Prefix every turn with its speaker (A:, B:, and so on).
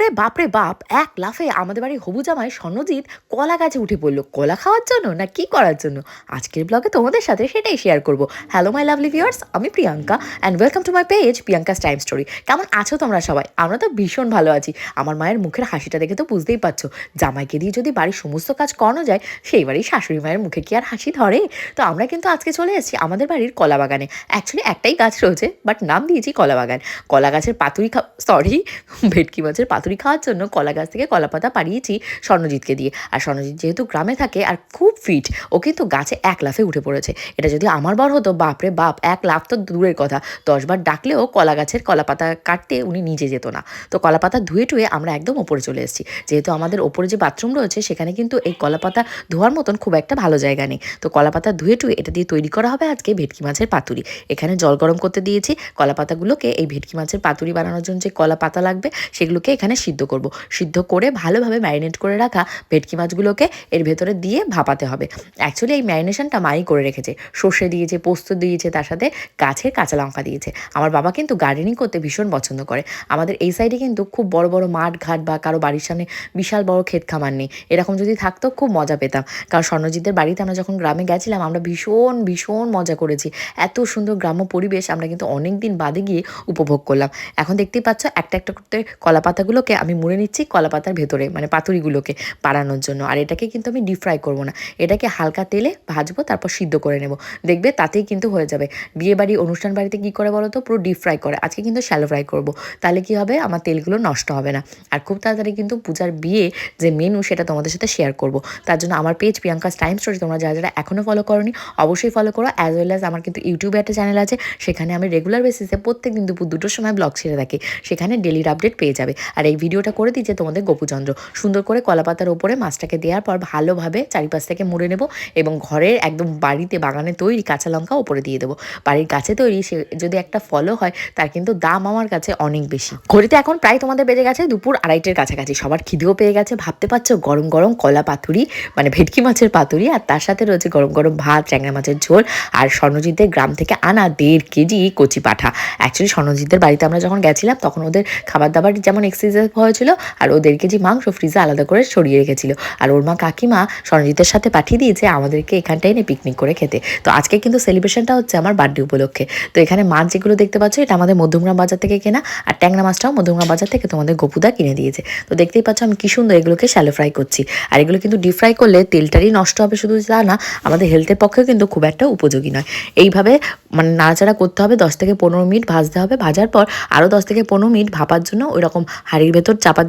A: ওরে বাপরে বাপ, এক লাফে আমাদের বাড়ির হবু জামাই স্বর্ণজিৎ কলা গাছে উঠে পড়লো। কলা খাওয়ার জন্য না কি করার জন্য, আজকের ব্লগে তোমাদের সাথে সেটাই শেয়ার করব। হ্যালো মাই লাভলি ভিউয়ার্স, আমি Priyanka and welcome to my page Priyanka's time story. কেমন আছো তোমরা সবাই? আমরা তো ভীষণ ভালো আছি। আমার মায়ের মুখের হাসিটা দেখে তো বুঝতেই পারছো, জামাইকে দিয়ে যদি বাড়ির সমস্ত কাজ করানো যায়, সেই বাড়ির শাশুড়ি মায়ের মুখে কি আর হাসি ধরে? তো আমরা কিন্তু আজকে চলে এসেছি আমাদের বাড়ির কলা বাগানে। অ্যাকচুয়ালি একটাই গাছ রয়েছে, বাট নাম দিয়েছি কলা বাগান। কলা গাছের পাতুরি ভেটকি মাছের পাতুরি খাওয়ার জন্য কলা গাছ থেকে কলা পাতা পাড়িয়েছি স্বর্ণজিৎকে দিয়ে। আর স্বর্ণজিৎ যেহেতু গ্রামে থাকে আর খুব ফিট, ও কিন্তু গাছে এক লাফে উঠে পড়েছে। এটা যদি আমার বর হতো, বাপরে বাপ, এক লাফ তো দূরের কথা, 10বার ডাকলেও কলা গাছের কলা পাতা কাটতে উনি নিজে যেত না। তো কলা পাতা ধুয়ে টুয়ে আমরা একদম ওপরে চলে এসেছি। যেহেতু আমাদের ওপরে যে বাথরুম রয়েছে সেখানে কিন্তু এই কলা পাতা ধোয়ার মতন খুব একটা ভালো জায়গা নেই। তো কলা পাতা ধুয়ে টুয়ে এটা দিয়ে তৈরি করা হবে আজকে ভেটকি মাছের পাতুরি। এখানে জল গরম করতে দিয়েছি। কলা পাতাগুলোকে এই ভেটকি মাছের পাতুরি বানানোর জন্য যে কলা পাতা লাগবে সেগুলোকে এখানে সিদ্ধ করব। সিদ্ধ করে ভালোভাবে ম্যারিনেট করে রাখা ভেটকি মাছগুলোকে এর ভেতরে দিয়ে ভাপাতে হবে। অ্যাকচুয়ালি এই ম্যারিনেশনটা মাই করে রেখেছে, সর্ষে দিয়েছে, পোস্ত দিয়েছে, তার সাথে গাছের কাঁচা লঙ্কা দিয়েছে। আমার বাবা কিন্তু গার্ডেনিং করতে ভীষণ পছন্দ করে। আমাদের এই সাইডে কিন্তু খুব বড় বড় মাঠ ঘাট বা কারো বাড়ির সামনে বিশাল বড় ক্ষেত খামার নেই। এরকম যদি থাকতো খুব মজা পেতাম। কারণ স্বর্ণজিতের বাড়িতে আমরা যখন গ্রামে গেছিলাম আমরা ভীষণ ভীষণ মজা করেছি। এত সুন্দর গ্রাম্য পরিবেশ আমরা কিন্তু অনেক দিন বাদে গিয়ে উপভোগ করলাম। এখন দেখতেই পাচ্ছ একটা একটা করতে কলা পাতাগুলোকে আমি মুড়ে নিচ্ছি কলা পাতার ভেতরে, মানে পাতুরিগুলোকে পাড়ানোর জন্য। আর এটাকে কিন্তু আমি ডিপ ফ্রাই করবো না, এটাকে হালকা তেলে ভাজবো, তারপর সিদ্ধ করে নেব। দেখবে তাতেই কিন্তু হয়ে যাবে। বিয়ে বাড়ি অনুষ্ঠান বাড়িতে কী করে বলো তো, পুরো ডিপ ফ্রাই করে। আজকে কিন্তু শ্যালো ফ্রাই করবো, তাহলে কি হবে, আমার তেলগুলো নষ্ট হবে না। আর খুব তাড়াতাড়ি কিন্তু পূজার বিয়ে যে মেনু সেটা তোমাদের সাথে শেয়ার করবো। তার জন্য আমার পেজ প্রিয়াঙ্কাস টাইম স্টোরি তোমরা যারা যারা এখনও ফলো করোনি অবশ্যই ফলো করো। অ্যাজ ওয়েল অ্যাজ আমার কিন্তু ইউটিউবে একটা চ্যানেল আছে, সেখানে আমি রেগুলার বেসিসে প্রত্যেক দিন দুপুর 2টোর সময় ব্লগ ছেড়ে থাকি। সেখানে ডেলির আপডেট পেয়ে যাবে। আর এই ভিডিওটা করে দিচ্ছে তোমাদের গোপুচন্দ্র। সুন্দর করে কলা পাতার ওপরে মাছটাকে দেওয়ার পর ভালোভাবে চারিপাশ থেকে মুড়ে নেব এবং ঘরের একদম বাড়িতে বাগানে তৈরি কাঁচা লঙ্কা ওপরে দিয়ে দেবো। বাড়ির গাছে তৈরি সে যদি একটা ফলও হয় তার কিন্তু দাম আমার কাছে অনেক বেশি। ঘড়িতে এখন প্রায় তোমাদের বেজে গেছে দুপুর 2:30-এর কাছাকাছি। সবার খিদেও পেয়ে গেছে, ভাবতে পারছো গরম গরম কলা পাতুরি, মানে ভেটকি মাছের পাতুরি, আর তার সাথে রয়েছে গরম গরম ভাত, ট্যাংরা মাছের ঝোল, আর স্বর্ণজিৎদের গ্রাম থেকে আনা 1.5 কেজি কচি পাঠা। অ্যাকচুয়ালি স্বর্ণজিৎদের বাড়িতে আমরা যখন গেছিলাম তখন ওদের খাবার দাবার যেমন এক্সেসিভ হয়েছিল, আর ও 1.5 কেজি মাংস ফ্রিজে আলাদা করে ছড়িয়ে রেখেছিল। আর ওর মা কাকিমা স্বর্ণজিতের সাথে পাঠিয়ে দিয়েছে আমাদেরকে এখানটায় এনে পিকনিক করে খেতে। তো আজকে কিন্তু সেলিব্রেশনটা হচ্ছে আমার বার্থডে উপলক্ষে। তো এখানে মাছ যেগুলো দেখতে পাচ্ছ এটা আমাদের মধ্যমগ্রাম বাজার থেকে কেনা, আর ট্যাংরা মাছটাও মধ্যমগ্রাম বাজার থেকে তোমাদের গোপুদা কিনে দিয়েছে। তো দেখতেই পাচ্ছ আমি কি সুন্দর এগুলোকে শ্যালো ফ্রাই করছি। আর এগুলো কিন্তু ডিপ ফ্রাই করলে তেলটারই নষ্ট হবে, শুধু তা না আমাদের হেলথের পক্ষেও কিন্তু খুব একটা উপযোগী নয়। এইভাবে মানে নাড়াচাড়া করতে হবে, 10 থেকে 15 মিনিট ভাজতে হবে। ভাজার পর আরও 10 থেকে 15 মিনিট ভাপার জন্য ওই রকম হাঁড়ির ভেতর চাপা